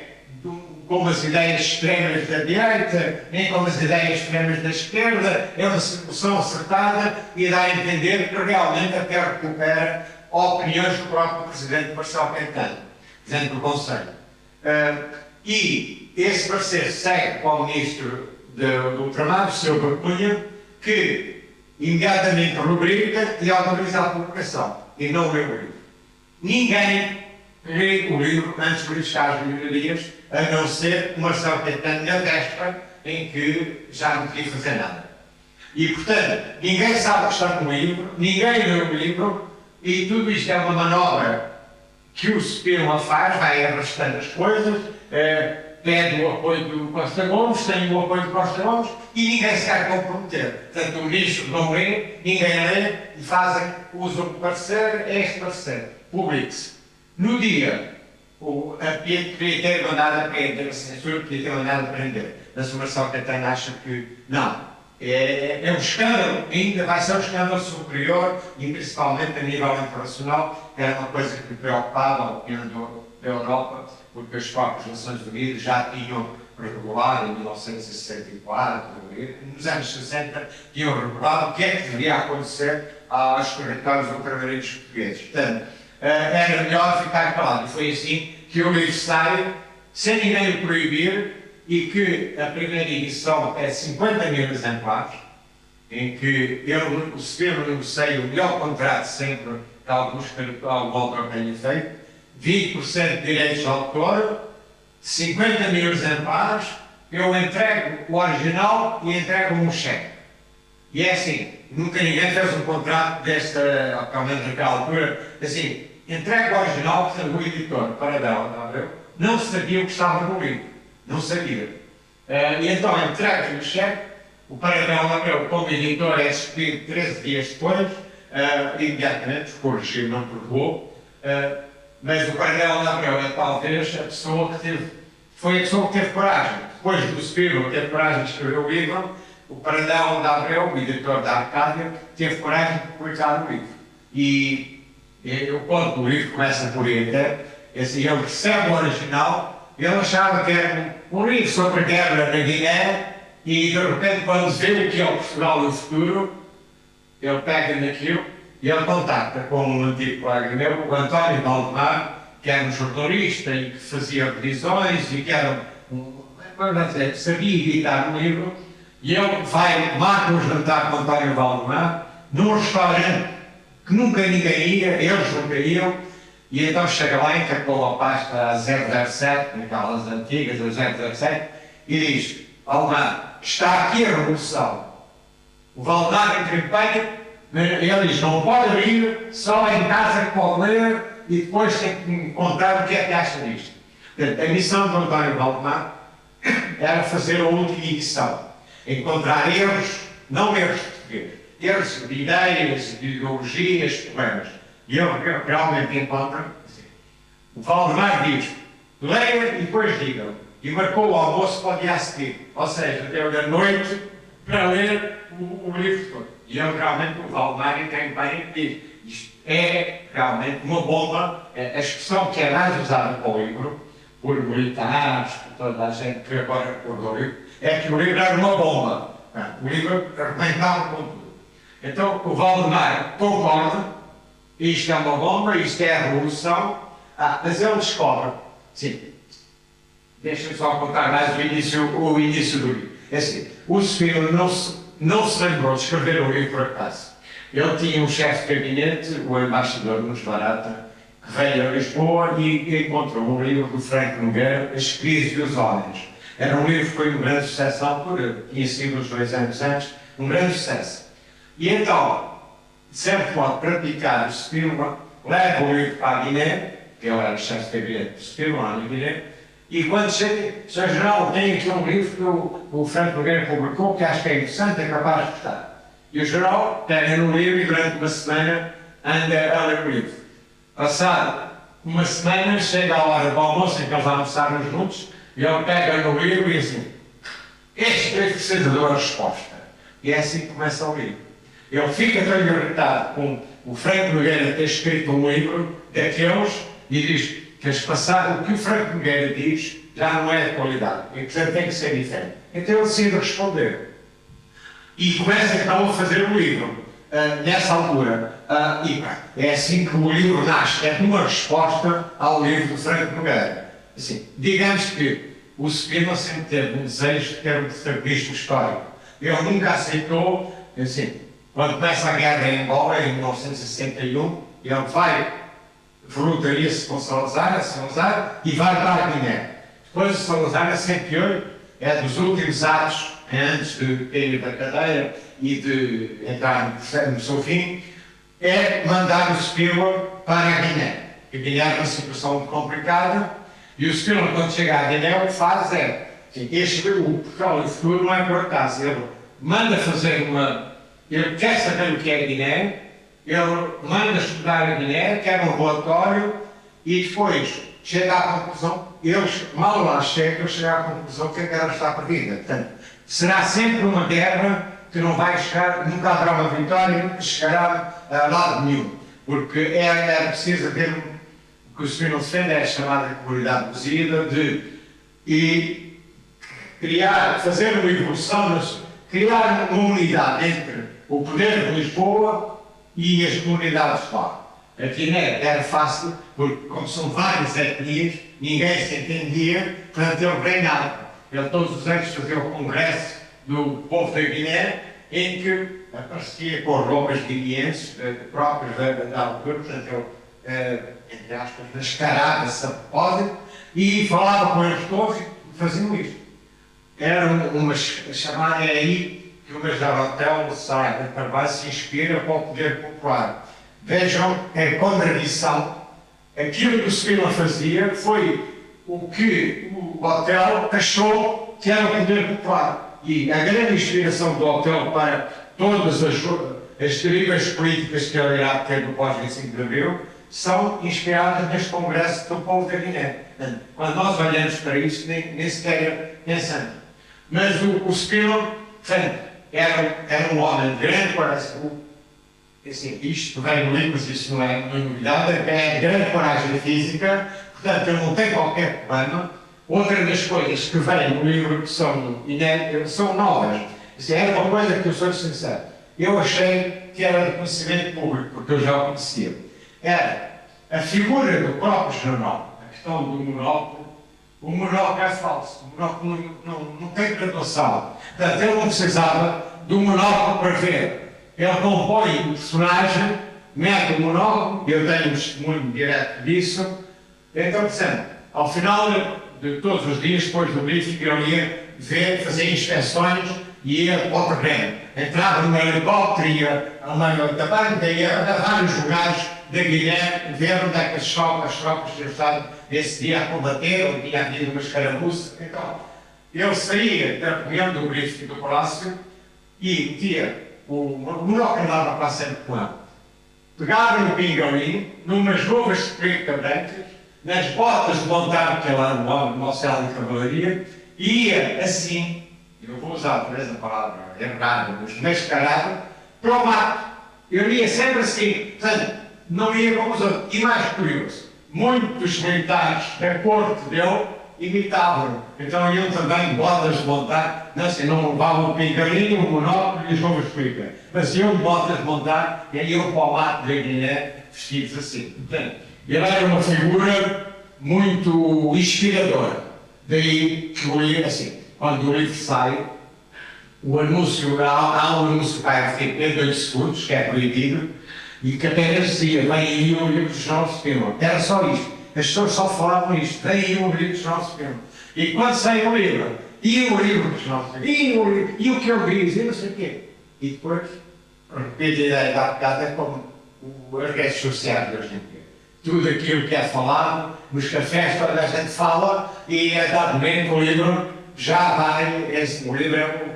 como as ideias extremas da direita, nem como as ideias extremas da esquerda, é uma solução acertada e dá a entender que realmente até recupera opiniões do próprio Presidente Marcelo Caetano, Presidente do Conselho. E esse parecer segue para o Ministro do Ultramar, Silva Cunha, que imediatamente rubrica e autoriza a publicação, e não lê o livro. Ninguém lê o livro antes de chegar às livrarias, a não ser o Marcelo Caetano na véspera, em que já não podia fazer nada. E, portanto, ninguém sabe o que está no livro, ninguém lê o livro, e tudo isto é uma manobra que o Spínola faz, vai arrastando as coisas, pede o apoio do Costa Gomes, tem o apoio do Costa Gomes, e ninguém se quer comprometer. Portanto, o ministro não lê, ninguém lê, e usam o parecer, este parecer, publique-se. No dia, a Pietro podia ter mandado a prender, a censura podia ter mandado a prender. Mas o Marcelo Caetano acha que não. É um escândalo, ainda vai ser um escândalo superior, e principalmente a nível internacional, era uma coisa que preocupava a opinião da Europa, porque as próprias Nações Unidas já tinham regulado em 1964, nos anos 60, tinham regulado o que é que deveria acontecer aos territórios ultramarinos portugueses. Portanto, era melhor ficar calado. E foi assim que o livro sai, sem ninguém o proibir, e que a primeira edição é 50 mil exemplares, em que o Spínola negocia o melhor contrato sempre que algum autor tenha feito, 20% de direitos de autor, 50 mil exemplares, eu entrego o original e entrego um cheque. E é assim, nunca ninguém fez um contrato desta, pelo menos naquela altura, assim, entrego o original, portanto, o editor, Paradela, não sabia o que estava no livro. Não sabia. E então entrego-lhe o cheque, o Paradela Abreu, como editor, é despedido 13 dias depois, imediatamente, porque o regime não perdoou, mas o Paradela Abreu é talvez a pessoa que foi a pessoa que teve coragem. Depois do Spínola ter coragem de escrever o livro, o Paradela Abreu, o editor da Arcádia, teve coragem de publicar o livro. E eu conto o livro, começa por aí até, assim, ele recebe o original. Ele achava que era um livro sobre a guerra na Guiné e, de repente, quando vê o que é o Portugal no futuro, ele pega naquilo e ele contacta com um antigo colega meu, o António Valdemar, que era um jornalista e que fazia revisões e que era sabia editar um livro, e ele marca um jantar com o António Valdemar num restaurante que nunca ninguém ia, eles nunca iam. E então chega lá, encarcou a pasta 007, naquelas antigas, a 007, e diz: Valdemar, está aqui a revolução. O Valdemar entra em pânico, ele diz: não pode abrir, só em casa que pode ler, e depois tem que me contar o que é que acha disto. Portanto, a missão do António Valdemar era fazer a última edição, encontrar erros, não erros de português, erros de ideias, de ideologias, problemas. E ele realmente encontra, assim, o Valdemar diz, leia e depois digam. E marcou o almoço para o dia a seguir, ou seja, deu da noite para ler o livro todo. E ele realmente, o Valdemar, tem bem diz, isto é realmente uma bomba, a expressão que é mais usada para o livro, por militares, por toda a gente que agora recordou o livro, é que o livro era uma bomba. O livro arrebentava com tudo. Então o Valdemar concorda, isto é uma bomba, isto é a revolução, mas ele descobre, sim, deixa-me só contar mais o início do livro. É assim, o Spínola não se lembrou de escrever o livro por acaso. Ele tinha um chefe de gabinete, o embaixador Nunes Barata, que veio a Lisboa e encontrou um livro do Franco Nogueira, As Crises e os Homens. Era um livro que foi um grande sucesso na altura, tinha sido uns 2 anos antes, um grande sucesso. E então, de certo modo, praticar o Spínola, leva o livro para a Guiné, que ele era o chefe de gabinete do Spínola, na Guiné, e quando chega, Sr. General, tem aqui um livro que o Franco Nogueira publicou, que acho que é interessante, é capaz de gostar. E o General pega no livro e durante uma semana anda a ler o livro. Passado uma semana, chega a hora do almoço, em que eles almoçaram juntos, e ele pega no livro e diz assim, este livro precisa de uma resposta. E é assim que começa o livro. Ele fica tão irritado com o Franco Nogueira ter escrito um livro daqueles e diz que o que o Franco Nogueira diz já não é de qualidade, e portanto tem que ser diferente. Então ele decide responder. E começa então a fazer o livro, nessa altura. E é assim que o livro nasce, é uma resposta ao livro do Franco Nogueira. Assim, digamos que o Spínola sempre teve um desejo de ter um protagonismo histórico. Ele nunca aceitou, assim, quando começa a guerra em Angola, em 1961, ele vai, voluntaria-se com Salazar, e vai para a Guiné. Depois o Salazar, a 108, é dos últimos atos, antes de cair da cadeira e de entrar no seu fim, é mandar o Spínola para a Guiné. A Guiné é uma situação muito complicada, e o Spínola, quando chega à Guiné, o que faz é, o Portugal do futuro não é por acaso, ele manda fazer ele quer saber o que é a Guiné, ele manda estudar a Guiné, quer um relatório, e depois chega à conclusão, mal lá chega à conclusão que a guerra está perdida. Portanto, será sempre uma guerra que não vai chegar, nunca haverá uma vitória, nunca chegará a lado nenhum, porque é preciso ter o que o Spínola defende, é a chamada comunidade reduzida, e fazer uma evolução, criar uma unidade entre o poder de Lisboa e as comunidades lá. A Guiné era fácil, porque como são várias etnias, ninguém se entendia, portanto ele reinava. Ele todos os anos fazia o congresso do povo da Guiné, em que aparecia com roupas guineenses próprias da altura, portanto ele, entre aspas, mascarava-se a propósito, e falava com eles todos e faziam isto. Era uma chamada, é aí que o Major Otelo Saraiva de Carvalho se inspira para o poder popular. Vejam a contradição. Aquilo que o Spínola fazia foi o que o Otelo achou que era o poder popular. E a grande inspiração do Otelo para todas as derivas políticas que ele irá ter no pós-25 de Abril são inspiradas neste Congresso do povo da Guiné. Quando nós olhamos para isso, nem sequer pensamos. Mas o Spínola era um homem de grande coragem. Assim, isto vem no livro, mas isso não é uma novidade, é de grande coragem física, portanto ele não tem qualquer problema. Outra das coisas que vem no livro que são novas. Assim, era uma coisa que eu sou sincero. Eu achei que era de conhecimento público, porque eu já o conhecia. Era a figura do próprio jornal, a questão do monóculo. O monóculo é falso, o monóculo não tem graduação. Portanto, ele não precisava do monóculo para ver. Ele compõe o personagem, mete o monóculo, eu tenho um testemunho direto disso. Então, portanto, ao final de todos os dias, depois do briefing, ele ia ver, fazer inspeções e ia para o terreno. Entrava no helicóptero, ia ao meio da banca, ia a vários lugares da Guiné, ver onde é que as tropas estavam esse dia a combater, onde tinha havido uma escaramuça. Então, eu saía da reunião do Grifo do Palácio e metia o menor que andava para sempre com ele. Pegava no pingolim, numas luvas de preto brancas, nas botas de montar, que ele era um homem de oficial de cavalaria, e ia assim, eu vou usar por essa palavra errada, mas mascarado, para o mato. Eu ia sempre assim, portanto, não ia como os outros. E mais curioso, muitos militares da corte dele imitavam. Então iam também botas de montar, não sei, não levavam o pingalinho, o monóculo e as luvas de preto, mas iam de botas de montar e iam para o mato da Guiné vestidos assim. Portanto, ele era uma figura muito inspiradora. Daí que o livro, assim, quando o livro sai, o anúncio, há um anúncio para a RTP, 2 segundos, que é proibido, e que até dizia, vem aí o livro de João Spínola. Era só isto. As pessoas só falavam isto, vem aí o livro de João Spínola. E quando sai o livro, e o livro de João Spínola, e o que ele diz, e não sei o quê. E depois, repito a ideia da bocada como as redes sociais de hoje em dia. Tudo aquilo que é falado, nos cafés toda a gente fala, e a dado momento o livro já vai, o livro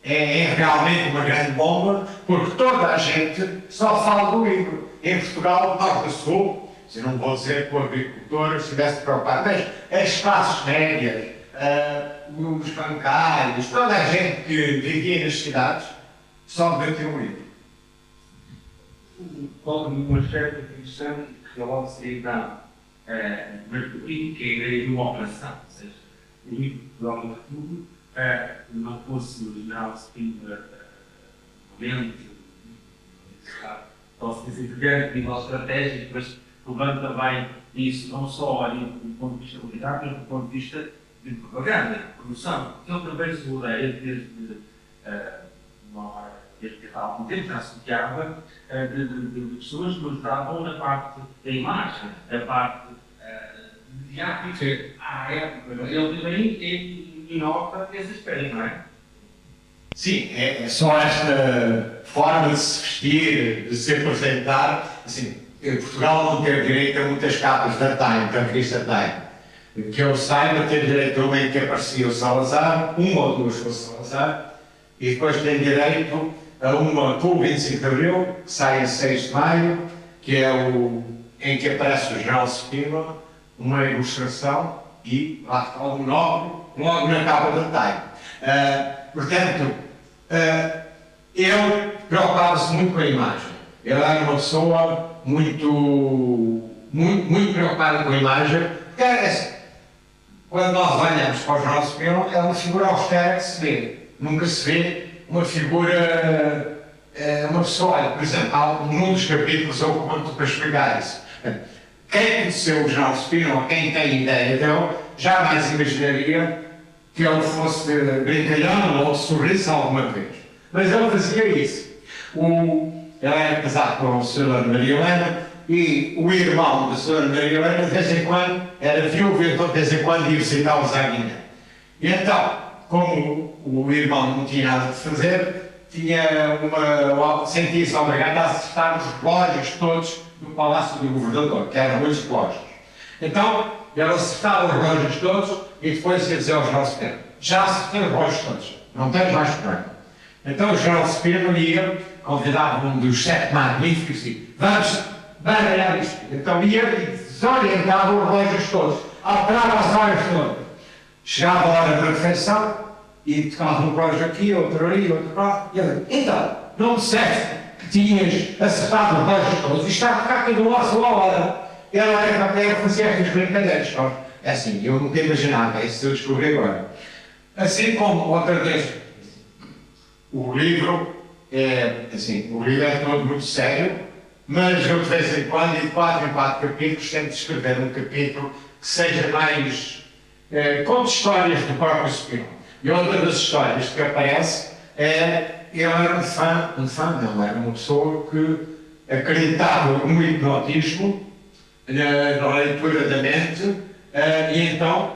é realmente uma grande bomba, porque toda a gente só fala do livro. Em Portugal, norte a sul, se não vou dizer que o agricultor estivesse preocupado, mas as classes médias, os bancários, toda a gente que vivia nas cidades, só debateu o livro. Um aspecto interessante que logo se dá no livro, que é a ideia de uma operação, ou seja, o livro de Portugal de tudo, não fosse o original Spínola momento, posso dizer, de grande nível estratégico, mas levando também isso não só do ponto de vista militar, mas do ponto de vista de propaganda, de promoção. Ele também se rodeia desde há algum tempo, já se rodeava de pessoas que ajudavam na parte da imagem, da parte mediática à época. Ele também inova esse aspecto, não é? Sim, é só esta forma de se vestir, de se apresentar. Assim, Portugal não teve direito a muitas capas da Time, da revista Time. Que eu saiba, teve direito a uma em que aparecia o Salazar, uma ou duas com o Salazar, e depois tem direito a uma com o 25 de Abril, que sai a 6 de Maio, que é em que aparece o General Spínola, uma ilustração, e lá está o nome, logo na capa da Time. Portanto, ele preocupava-se muito com a imagem. Ele era uma pessoa muito preocupada com a imagem, porque assim, quando nós olhamos para o General Spínola, é uma figura austera que se vê. Nunca se vê uma figura, uma pessoa, por exemplo, num dos capítulos eu conto para explicar isso. Quem conheceu o General Spínola, quem tem ideia dele, jamais imaginaria que ele fosse brincalhão ou sorrisse alguma vez. Mas ele fazia isso. Ele era casado com a Sra. Maria Helena e o irmão da Sra. Maria Helena, de vez em quando, era viúvo, então de vez em quando ia visitá-los à Guiné. E então, como o irmão não tinha nada de fazer, sentia-se obrigado a acertar os relógios todos do Palácio do Governador, que eram 8 relógios. Então, ele acertava os relógios todos e depois ia dizer ao General Spínola: já acertei os relógios todos, não tens mais problema. Então o General Spínola ia, convidava um dos 7 magníficos e vamos baralhar isto. Então ia e desorientava os relógios todos, alterava as horas todas. Chegava a hora da refeição e tocava um relógio aqui, outro ali, outro lá, e ele: então, não disseste que tinhas acertado os relógios todos e está a ficar cada um à sua hora. Ela fazia estas brincadeiras. É assim, eu nunca imaginava, isso eu descobri agora. Assim como, outra vez, o livro é todo muito sério, mas eu de vez em quando, de 4 em 4 capítulos, tento escrever um capítulo que seja mais conte histórias do próprio Spínola. E outra das histórias que aparece ele era era uma pessoa que acreditava no hipnotismo, na leitura da mente, e então,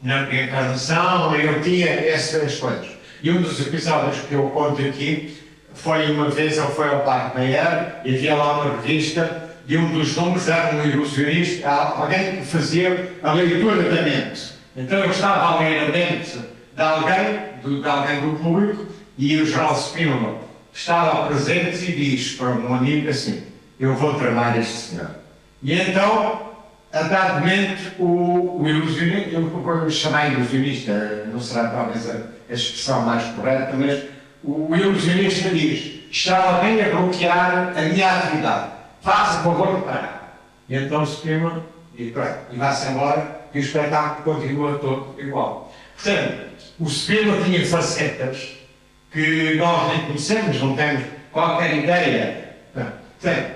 na reencarnação, eu tinha essas coisas. E um dos episódios que eu conto aqui foi uma vez ele foi ao Parque Mayer e havia lá uma revista de um dos números era um ilusionista, alguém que fazia a leitura da mente. Então eu estava a ler a mente de alguém do público e o Geraldo Spínola estava presente e diz para um amigo assim: eu vou tramar este senhor. E então, a dado momento, o ilusionista, eu vou chamar ilusionista, não será talvez a expressão mais correta, mas o ilusionista diz: está alguém a bloquear a minha atividade, faça favor de parar. E então o Spínola e vai-se embora e o espetáculo continua todo igual. Portanto, o Spínola tinha facetas que nós nem conhecemos, não temos qualquer ideia. Portanto,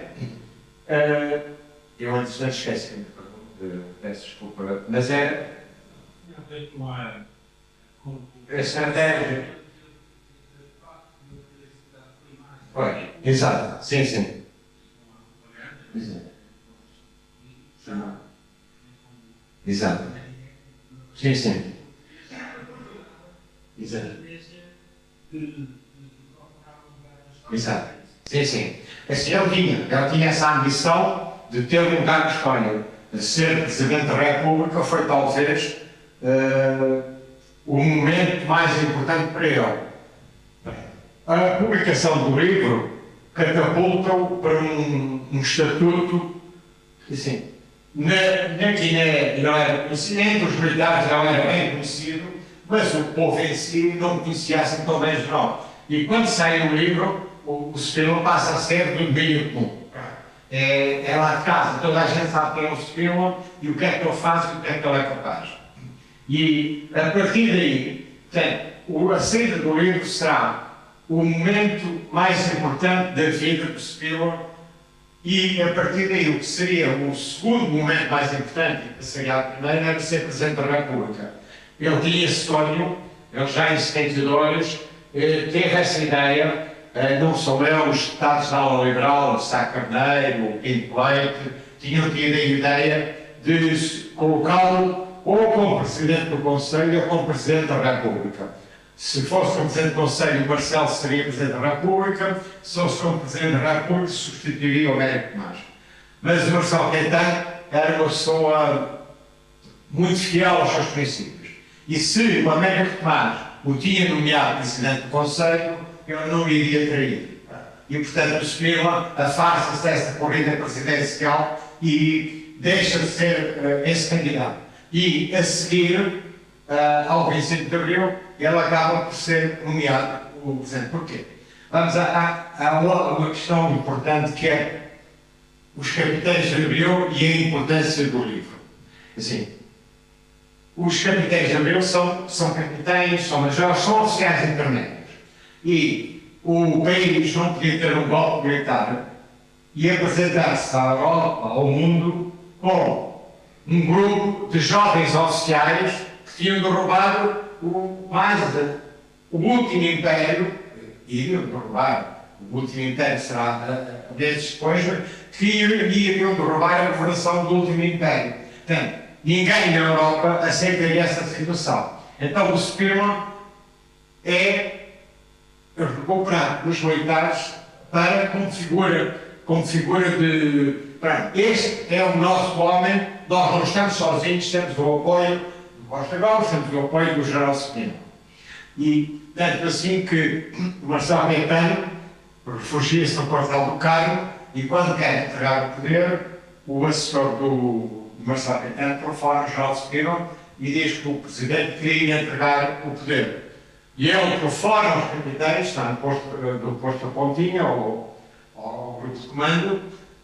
eu antes não esqueci-me de pergunta, peço desculpa, mas é a estratégia. Foi, exato, sim, sim. Exato. Sim, sim. Exato. Exato. Sim, sim. Assim, ele tinha essa ambição de ter um lugar na história. De ser Presidente da República foi talvez o momento mais importante para ele. A publicação do livro catapulta-o para um estatuto, assim, na Guiné não era conhecido, entre os militares não era bem conhecido, mas o povo em si não conhecia assim tão bem os nomes. E quando sai o livro, o Spínola passa a ser do meio comum. É lá de casa, toda a gente sabe quem é o Spínola e o que é que ele faz e o que é que ele é capaz. E a partir daí, portanto, a saída do livro será o momento mais importante da vida do Spínola e a partir daí o que seria o segundo momento mais importante, que seria a primeira, era ser Presidente da República. Ele tinha esse sonho, ele já em 72 teve essa ideia, não são eu, os deputados da ala liberal, o Sá Carneiro, o Pinto Leite, tinham tido a ideia de colocá-lo ou como Presidente do Conselho ou como Presidente da República. Se fosse como Presidente do Conselho, o Marcelo seria Presidente da República, se fosse como Presidente da República, substituiria o Américo Tomás. Mas o Marcelo Caetano era uma pessoa muito fiel aos seus princípios. E se o Américo Tomás o tinha nomeado Presidente do Conselho, eu não iria trair. E, portanto, o Spínola afasta-se dessa corrida presidencial e deixa de ser esse candidato. E, a seguir, ao 25 de Abril, ele acaba por ser nomeado o Presidente. Porquê? Vamos a uma questão importante que é os capitães de Abril e a importância do livro. Assim, os capitães de Abril são capitães, são majores, são oficiais intermédios. E o país não podia ter um golpe militar e apresentar-se à Europa, ao mundo, com um grupo de jovens oficiais que tinham derrubado o último império, iriam derrubar, o último império será desses depois, que iriam derrubar a governação do último império. Portanto, ninguém na Europa aceitaria essa situação. Então o Spínola é recuperado nos militares para como figura de... Este é o nosso homem, nós não estamos sozinhos, temos o apoio do Costa Gomes, temos o apoio do Geraldo Spínola. E tanto assim que o Marcelo Caetano refugia-se no quartel do Cairo e quando quer entregar o poder, o assessor do Marcelo Caetano profana o Geraldo Spínola e diz que o Presidente queria entregar o poder. E ele profana os capitães, está no posto da Pontinha, ao grupo de comando,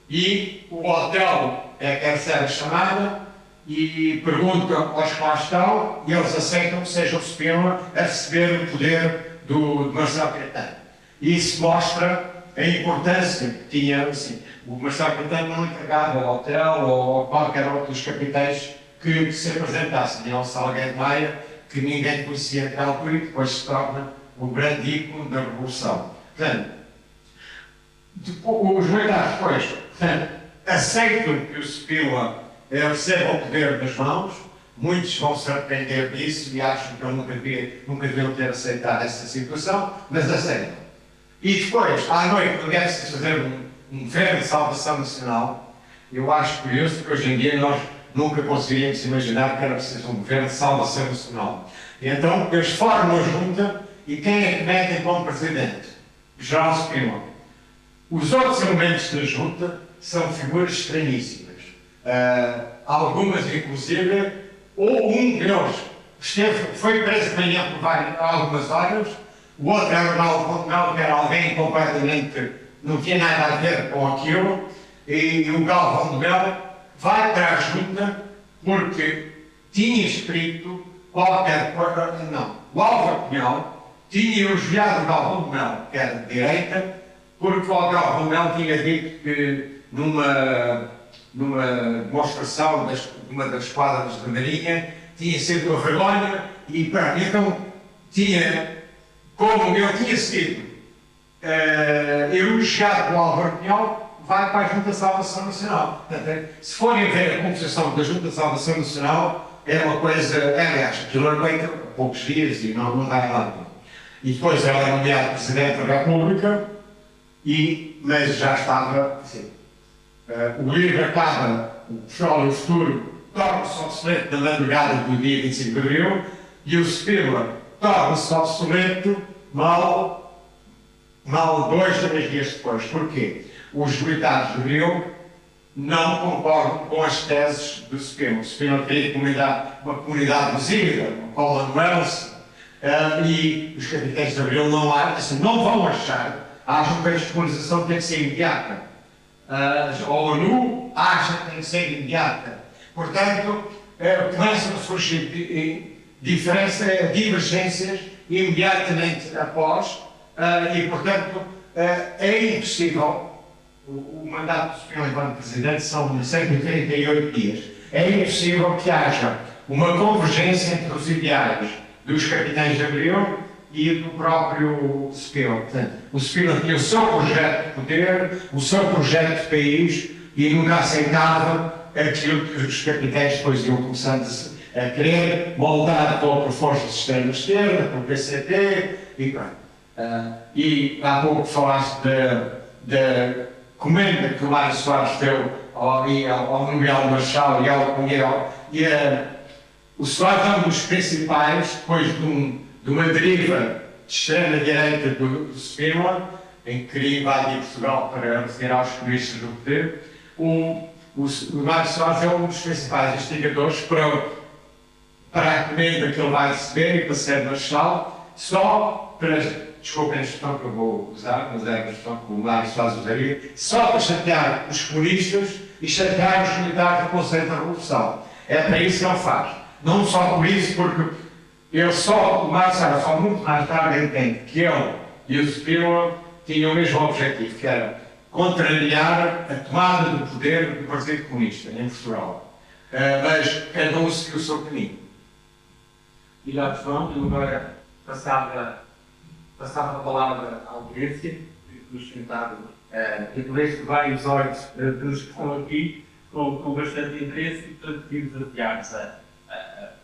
e o hotel é que recebe a chamada e pergunta aos que lá estão e eles aceitam que seja o Spínola a receber o poder do Marcelo Caetano. E isso mostra a importância que tinha, assim, o Marcelo Caetano não entregava ao hotel ou a qualquer outro dos capitães que se apresentasse. Tinha o Salgueiro Maia, que ninguém conhecia naquela altura e depois se torna o grande ícone da Revolução. Portanto, os militares depois aceitam que o Spínola receba o poder das mãos, muitos vão se arrepender disso e acham que ele nunca deviam ter aceitado essa situação, mas aceitam. E depois, à noite, deve-se fazer um ferro de salvação nacional Eu acho curioso que hoje em dia nós nunca conseguiríamos imaginar que era preciso um governo de salvação nacional. E então eles formam a junta e quem é que metem como presidente? Geraldo Spínola. Os outros elementos da junta são figuras estranhíssimas. Algumas, inclusive, ou um deles foi preso de manhã por algumas horas, o outro era o Galvão de Melo, que era alguém completamente, não tinha nada a ver com aquilo, e o Galvão de Melo vai para a junta porque tinha escrito qualquer coisa, não, o Álvaro Cunhal tinha elogiado o Galvão de Melo, que era de direita, porque o Galvão de Melo tinha dito que numa demonstração de uma das quadras de Marinha tinha sido uma vergonha e pronto, então tinha, como eu tinha sido elogiado pelo Álvaro Cunhal, vai para a Junta de Salvação Nacional. Portanto, se forem ver a composição da Junta de Salvação Nacional, é uma coisa, aliás, aquilo era feito há poucos dias e não vai lá. E depois ela é nomeada Presidente da República, mas já estava, assim, o livro acaba, o Petróleo e o Futuro torna-se obsoleto na madrugada do dia 25 de Abril e o Spínola torna-se obsoleto mal 2 ou 3 dias depois. Porquê? Os militares de Abril não concordam com as teses do Spínola. O Spínola queria uma comunidade visível, uma Commonwealth, e os capitães de Abril não vão achar, acham que a descolonização tem que ser imediata. A ONU acha que tem que ser imediata. Portanto, começam a surgir divergências imediatamente após, e, portanto, é impossível. O mandato do Spínola enquanto presidente são 138 dias. É impossível que haja uma convergência entre os ideais dos capitães de Abril e do próprio Spínola. Portanto, o Spínola tinha o seu projeto de poder, o seu projeto de país e nunca aceitava aquilo que os capitães depois iam começando a querer, moldado por forças externas esquerda, pelo PCT e pronto. E há pouco falaste da comenda que o Mário Soares deu ao Nomeal Marchal e ao Cunhal. O Soares é um dos principais, depois de uma deriva de extrema-direita do Spínola, em que queria invadir Portugal para retirar os comunistas do poder. O Mário Soares é um dos principais instigadores para a comenda que ele vai receber e para ser marechal, só para, desculpem a expressão que eu vou usar, mas é a expressão que o Mário Soares usaria, só para chatear os comunistas e chatear os militares do Conselho da Revolução. É para isso que ele faz. Não só por isso, porque o Mário Soares só muito mais tarde entende que ele e o Spínola tinham o mesmo objetivo, que era contrariar a tomada do poder do Partido Comunista em Portugal. Mas cada um seguiu o seu caminho. E já João, eu agora passava a palavra à audiência, nos sentados, e vejo vários olhos dos que estão aqui com bastante interesse e, portanto, queria desafiar-vos a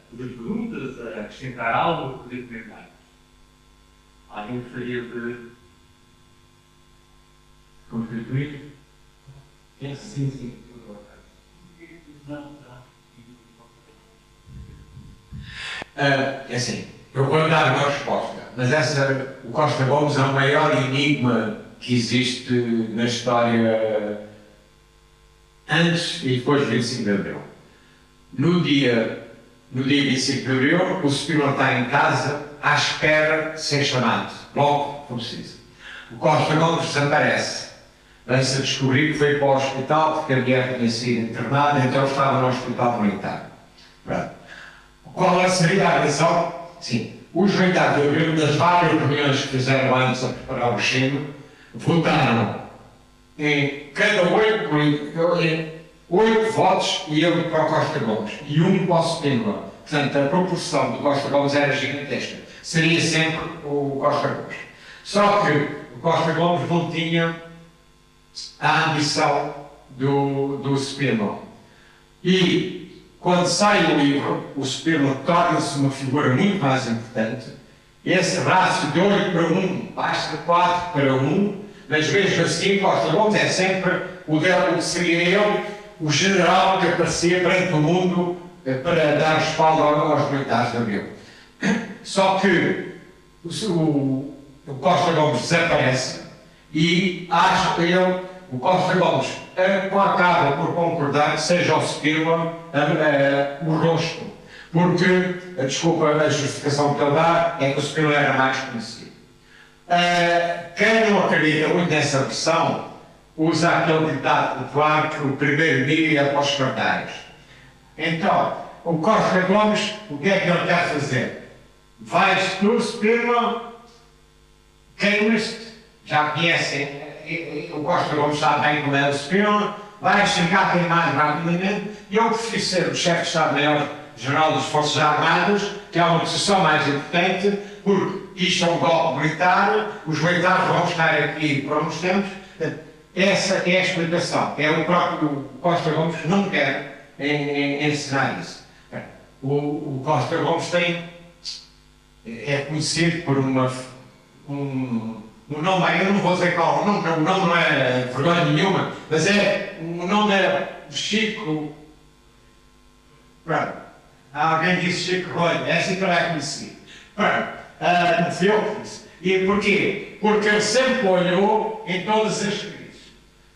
fazer perguntas, a acrescentar algo, a poder comentar. Alguém gostaria de contribuir? Sim. É assim, eu vou dar uma resposta, mas o Costa Gomes é o maior enigma que existe na história antes e depois de 25 de Abril. No dia 25 de Abril, o Spínola está em casa à espera de ser chamado, logo como preciso. O Costa Gomes desaparece. Vem-se a descobrir que foi para o hospital porque a mulher tinha sido internada, então estava no hospital militar. Pronto. Qual seria a razão? Sim, os militares de Abril, das várias reuniões que fizeram antes a preparar o regime, votaram em cada 8 votos e ele para o Costa Gomes e 1 para o Spínola. Portanto, a proporção do Costa Gomes era gigantesca. Seria sempre o Costa Gomes. Só que o Costa Gomes não tinha a ambição do Spínola. E quando sai o livro, o Spínola torna-se uma figura muito mais importante. Esse rácio de 8 para 1 basta 4 para 1, mas mesmo assim Costa Gomes é sempre o dele, seria ele o general que aparecia perante o mundo para dar respaldo aos militares de Abril. Só que o Costa Gomes desaparece e acho que o Costa Gomes acaba por concordar que seja o Spínola o rosto, porque, desculpa, a justificação que ele dá é que o Spínola era mais conhecido. Quem não acredita muito nessa versão usa aquele ditado popular que o primeiro dia é para os pardais. Então, o Costa Gomes, o que é que ele quer fazer? Vais tu, Spínola, queimas-te, já conhecem, o Costa Gomes sabe bem como é o Spínola, vais chegar queimado rapidamente, e eu prefiro ser o chefe de Estado-Maior General das Forças Armadas, que é uma posição mais importante, porque isto é um golpe militar, os militares vão estar aqui por uns tempos. Essa é a explicação. É o próprio Costa Gomes que não quer ensinar isso. O Costa Gomes é conhecido por um nome, eu não vou dizer qual, o nome não é vergonha nenhuma, mas o nome é Chico. Pronto. Alguém disse Chico Rolho, é assim que ele é conhecido. Pronto. Não fui eu que disse. E porquê? Porque ele sempre olhou em todas as crises.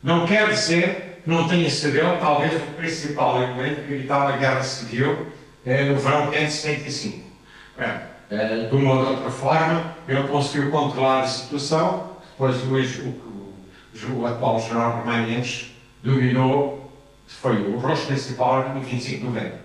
Não quer dizer que não tenha sido ele, talvez, o principal elemento que evitava a Guerra Civil no verão de 75. De uma ou outra forma, ele conseguiu controlar a situação, depois o atual general Romaniense dominou, foi o rosto principal no 25 de novembro.